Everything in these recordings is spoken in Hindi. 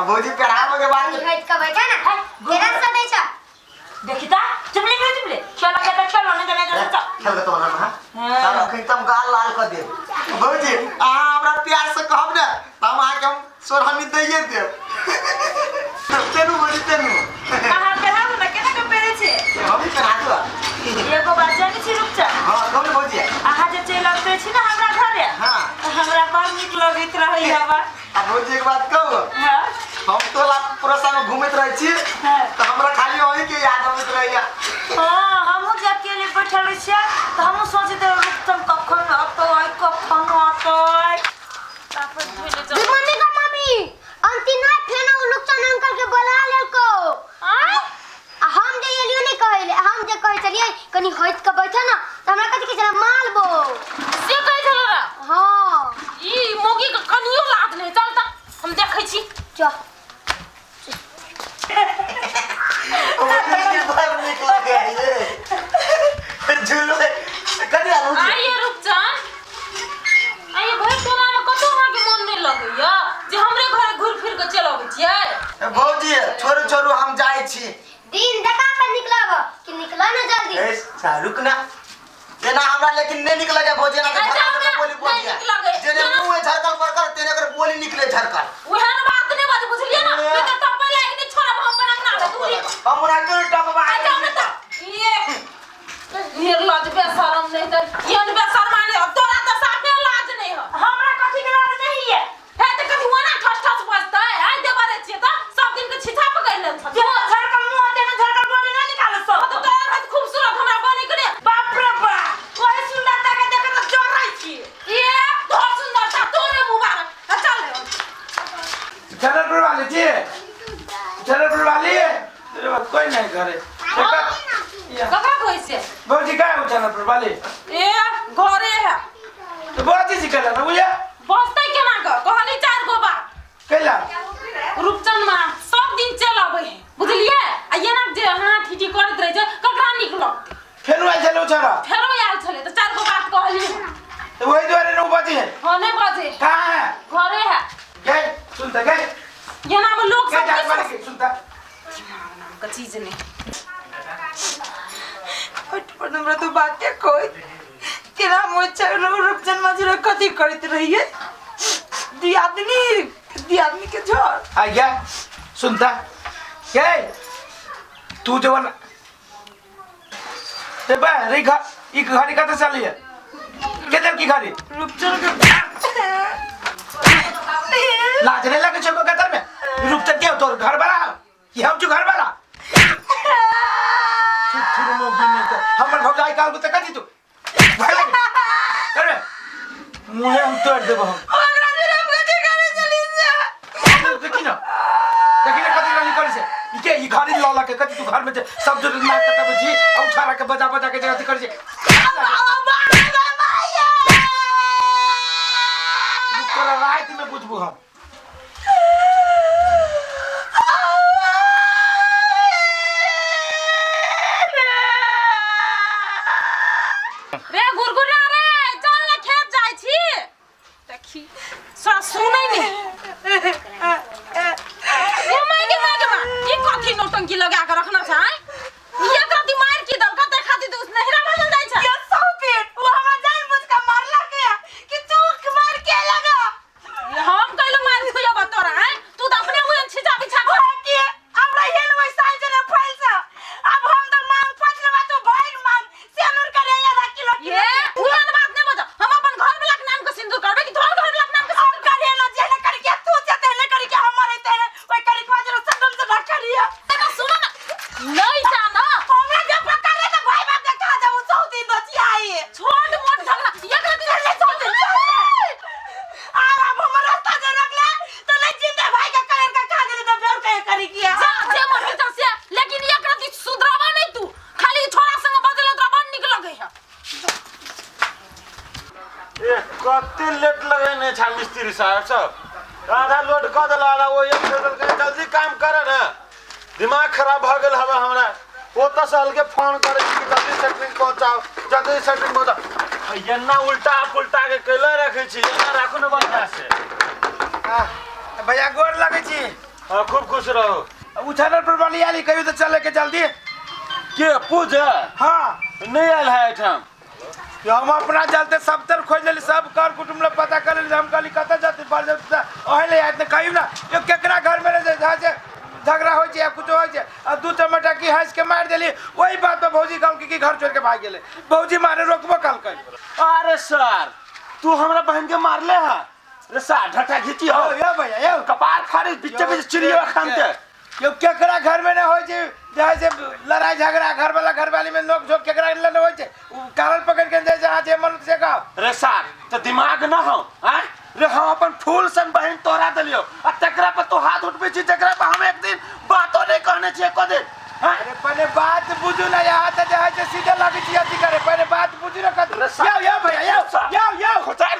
भौजी पेराव के बाद हट का बैठा ना तेरा सब ऐसा देखिता चुपले चलो के चलो ना खेल तो ना सारा कहीं तुम गाल लाल कर दे भौजी आ हमरा प्यार से कहब ना हम आ के हम सोरहनी दइए दे तेनु भौजी तेनु कहां पेराव ना केना के पेरे छे हम ही पेरा दो एगो बात जाने छी रुक जा हां कौन भौजी आहा जे चल आते छी ना हमरा घरे हां हमरा बड़ निक लगैत रहै हवा आ भौजी एक बात कहू हां हम तो ला पूरा संग घूमत रह छी तो हमरा खाली वही के याद आवत रहैया हां हमहु जे अकेले बैठल छी तो हमहु सोचते रुकतम कखन अतोय कखन अतोय तापर धोले जा मम्मी का मम्मी अंतिम ना फेना उ लुकचन अंकल के बुला लेल को हम जे एलियो नहीं कहले हम जे कह चलिए कनी होइत के बैठा ना त हमरा कथि के जरा मालबो से कह छलो रा हां ई मोगी के कनियो लाद नहीं चलता हम देखै छी चल के बार निकल गया ये झूलो कनी आलू आइए रुक जा आइए भाई तोरा में कतो हां के मन नहीं लगैया जे हमरे घरे घुर फिर के चल आबै छियै भौजी छोरू छोरू हम जाई छी दिन दुकान पर निकलब कि निकला ना जल्दी ए शाहरुख ना जेना हमरा लेकिन नहीं निकल गया भौजी ना के बोली बोल दिया जेने मुंह में झरकल पर कर तेने कर बोली निकले झरकल ओहन बात नहीं बात बुझलिए ना मैं तो टप्पा लाग नहीं छोड़ा हम बना ना दूरी हम ना के टपवा आ जाओ ना तो ये लाज बेशरम नहीं तो ये बेशरम माने तोरा तो साफे लाज नहीं हो हमरा कथि के लाज नहीं है हे त कथि वना ठस ठस बजता है आ दे बारे छिए तो सब दिन के छिछा पकड़ ले जो झरकल मुंह देना झरकल बोली ना निकाल सब तो तोरा बहुत खूबसूरत हमरा बनी करे बाप रे बाप ओही सुंदरता के देख के जोर रही छी ये तो सुंदरता तोरे मुबारक चल जनरल वाले जी जनरल वाले तेरे बात कोई नहीं करे ककरा कोई से भौजी का है जनरल वाले ए घरे है तो बहुत ही सिकला ना बुझे बसतै केना ग कहली 4 गो बात कैला रूपचंद मां सब दिन चल आबै है बुझलिए आ एना जे हाथ ठीठी करत रहे छै ककरा निक लगतै फेनु आइ चलो छरा फेरो आयल छले तो 4 गो बात कहली तो वही द्वारे 9 बजे है हां नहीं बजे कहां है घरे है गए सुनता गए एना में लोग क्या सब जात वाले के सुनता नाम का चीज नहीं हट पर हमरा तो बात के कोई तेरा मोचा रूपचंद मजरा कथि करत रहिए दी आदमी के झोर आ गया सुनता गए तू जवन ते बा रे ई घड़ी कत चली है केदर की घड़ी रूपचंद के लाज नहीं लगे छको कतर में रूपचंद के तोर घर बड़ा कि हम जो घर बड़ा छुर मोगी नहीं तो हमर भौजाई काल को त कथि तू भाई लगे करे मुहे हम तोड़ देबो हम ओकरा फिर हम कथि करे चली से देखी ना कथि नहीं करे से ई के ई घड़ी लला के कथि तू घर में सब जो मार के तब जी उठा के बजा बजा के जगह करे से तोरा रात में बुझबो हम रे गुरगुरा रे चल ना खेत जाई छी देखी सा सुनै नहीं ओ मागे ई कथि नौटंकी लगा के रखना छै ये कथि मार की दल कते खाती तो उस नहरा भजल जाई छै ये सौ पेट वो हमरा जान बुझ के मारला के कि तू मार के लगा हम कहलो मार खुया बतोरा है तू तो अपने हुए छिजा बिछा के हमरा हेल वै साइज ने फैल से अब हम तो मांग पचलवा तो भइल मांग सेनुर करे आधा किलो ये उहन बात नहीं बता हम अपन घर वाला के नाम का सिंदूर करबे कि तोर घर वाला के नाम का सिंदूर करे ना जेने करके तू जते ने करके हमारे तेरे ओई करी को जरा संगम से ना करिया तेरा सुनो ना नहीं जाना हमरा जब पकड़े तो भाई बाप के कहा जाऊ सौ दिन बचिया आई छोट मोट झगड़ा ये कर ले छोड़ दे अब हम रास्ता जे रखले तो नहीं जिंदा भाई का कलर का कहा गेले तो बेर के करी किया जा जे मन होता से लेकिन ये कर सुधरावा नहीं तू खाली छोरा संग बदल तोरा बन निक लगे है ए कते लेट लगे ने छा मिस्त्री साहब सब आधा लोड क देला आधा वो एक टेबल के जल्दी काम करे ना दिमाग खराब भ गेल हवे हमरा ओ त साल के फोन करे कि जल्दी सेटिंग पहुंचाओ जल्दी सेटिंग पहुंचाओ एना उल्टा पुल्टा के कैले रखे छी एना राखू न बनता से भैया गोर लगे छी हाँ खूब खुश रहो। उछालर पर वाली आली कहियो तो चले के जल्दी। के पूजा हाँ नहीं आयल है एठाम। कि हम अपना जलते सब तरफ खोज लेली, सब कर कुटुम लोग पता कर लेली, हम कहली कत जाते बाल जाते ओहले आइत ने कहियो ना यो केकरा घर में रहे जहाँ से झगड़ा हो या कुछ हो आ 2 टमाटर की हंस के मार देली। वही बात पे भौजी कहल कि घर छोड़ के भाग गेले। भौजी मारे रोकबो कल कल। अरे सर तू हमरा बहन के मारले है रे सर ढटा घिची हो यो भैया यो कपार फाड़ी बीच बीच चिड़िया खानते यो केकरा घर में न होय जे जहाँ से लड़ाई झगड़ा घर वाला घर वाली में नोक झोंक केकरा न होय जे कारण पकड़ के जाए जहाँ जे मन से का रे सर तो दिमाग न हो हैं रे हम अपन फूल सन बहन तोरा दलियो आ तकरा पर तो हाथ उठबे छी तकरा पर हम एक दिन बातो नहीं कहने छी एको दिन। अरे पहले बात बुझू ना यहाँ तो जहाँ से सीधे लगी थी अति करे पहले बात बुझू ना कर यो भैया यो खोचार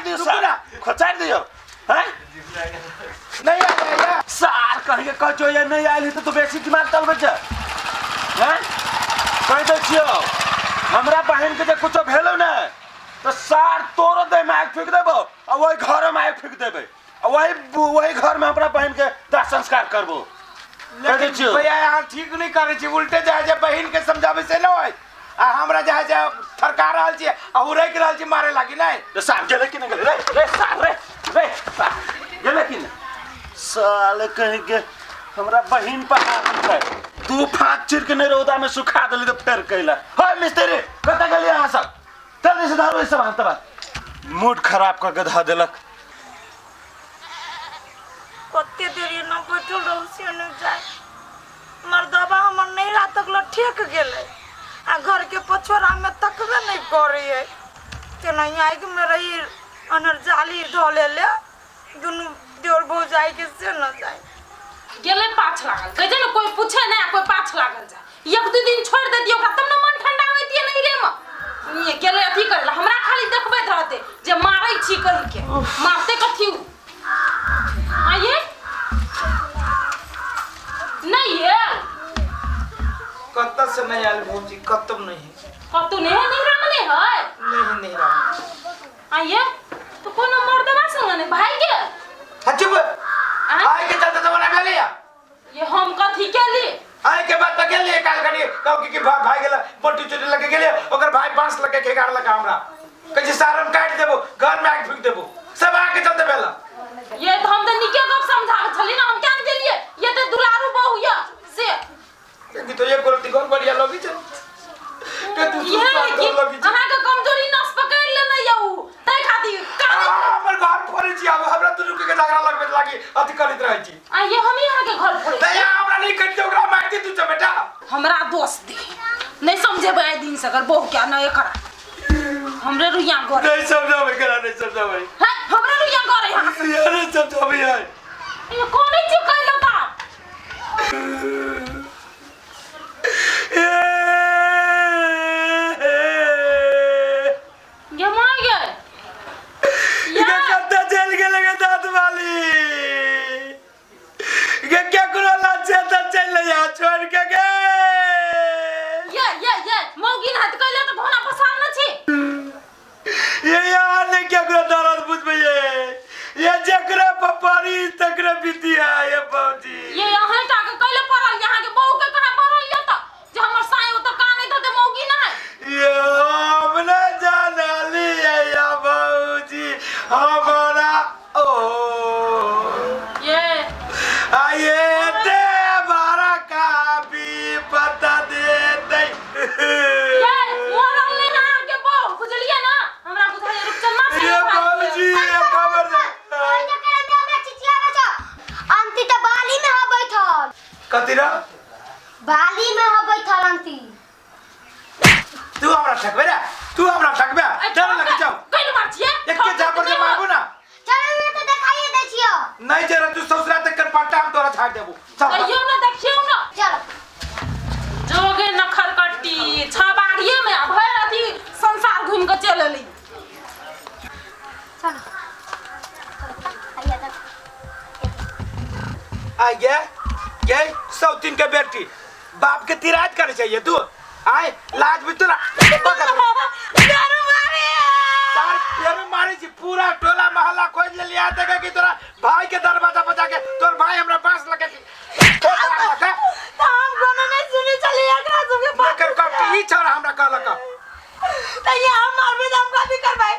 दियो सर खोचार दियो हैं नहीं आया सार कहीं के कचो ये नहीं आइल तो बेसी दिमाग तल बच्चा हैं कह दे छियो हमरा बहन के जे कुछ भेलो ना तो सार तोरो दे में आग फेंक देबो आ वही घर में आग फेंक देबे आ वही घर में अपना बहन के दाह संस्कार करबो। लेकिन भैया यहाँ ठीक नहीं करे छी उल्टे जहाँ बहन के समझावे से न होय आ हमरा जहाँ जहाँ थरका रहल छी आ उड़ैक रहल छी मारे लागी नहीं रे सार गेले कि नहीं गेले रे सार रे सार गेले कि नहीं साले कहीं के हमरा बहन पर हाथ उठाए 2 फाँक चिर के नहीं रौदा में सुखा देली तो फेर कहला होय मिस्त्री कत गेली यहाँ सब जल्दी से धारो इस सब तब मूड खराब करके धा देलक। कते देरी न बैठल रहू से न जाए मर्दबा हमर नहीं रात तक ठेक गेले आ घर के पछोरा में तकबे नहीं करे है ते नहीं आई के में रही अनर जाली ढोले ले दुनु देवर बहु जाए के से न जाए गेले पाछ लागल कहे न कोई पूछे ना कोई पाछ लागल जा 1-2 दिन छोड़ दे दियो तब न मन ठंडा होइतिए नहीं रे म ये गेले अथी करला हमरा खाली देखबे रहते जे मारै छी कहि के मारते कथी आइए नहीं है कत से नहीं आयल भौजी कतम नहीं कतु नहीं है नहीं राम नहीं रहा आइए तो कोनो मर्दवा संग ने भाई के चुप आए के चलते तो बना गेली ये हम कथी के लिए आए के बाद गेली काल कनी कब की भाई गेला मोटी चोटी लगे गेली ओकर भाई बांस लगे के गाड़ लगा हमरा कहे सारम काट देबो घर में आग फेंक देबो सब आके चलते बेला ये तो हम तो निके गप समझावे छली ना हम क्या नहीं गेलिए ये तो दुलारू बहु या से कि तो ये गलती कौन बढ़िया लोगी छ के तू ये अहाँ के कमजोरी नस पकड़ ले न यऊ तै खातिर काने हमर घर फोड़े छी अब हमरा दुनु के झगड़ा लगबे लागी अति करित रहै छी आ ये हम यहाँ के घर फोड़े दया हमरा नहीं कट दे ओकरा मार दी तू छ बेटा हमरा दोस्त दे नहीं समझे बे दिन से कर बहु क्या न करा हमरे रुइया घर नहीं समझावे करा नहीं समझावे है हमरे रुइया घर है यार समझावे यार ये कौन है जो कहलो ता ये मार गए ये कत्ता जेल के लगे दांत वाली ये क्या करो लाचे त चल या छोड़ के गए ये मौगिन हाथ कहले तो भोना पसान न छी ये यार ने क्या करो दर्द बुझ में ये जकरा पपारी तकरा बितिया ये बाबूजी ये यहाँ टाके कहले पड़ल यहाँ के बहू के कहां पड़ल या त जे हमर साई ओ त काने त मौगी ना ये हमने जाना लिया या बाबूजी हमारा ओ ये आये ते बारा का भी पता दे दे ये मोरल ले ना के बहू बुझलिए ना हमरा बुझाय रुक चलना से ये बाबूजी ये खबर दे अंती तो बाली में हा बैठल कतिरा बाली में हा बैठल अंती तू हमरा ठकबे रे तू हमरा ठकबे चल लगे जाओ कइल मार छिए एक के जा पर मारबो ना चल मैं तो दिखाइए दे छियो नहीं जरा तू ससुरा तक कर पाटा हम तोरा छाड़ देबो चल कहियो ना देखियो ना चल जोगे नखर कट्टी छबाड़िए में भर अथी संसार घूम के चल ली चल आइए तक आ ये सौतीन के बेटी बाप के तिराज करे चाहिए तू आए लाज भी तोरा दारू मारे तार पेर मारी छी पूरा टोला मोहल्ला खोज ले लिया तक कि तोरा भाई के दरवाजा बजा के तोर भाई हमरा पास तो ये हम मार भी हम का भी करवाई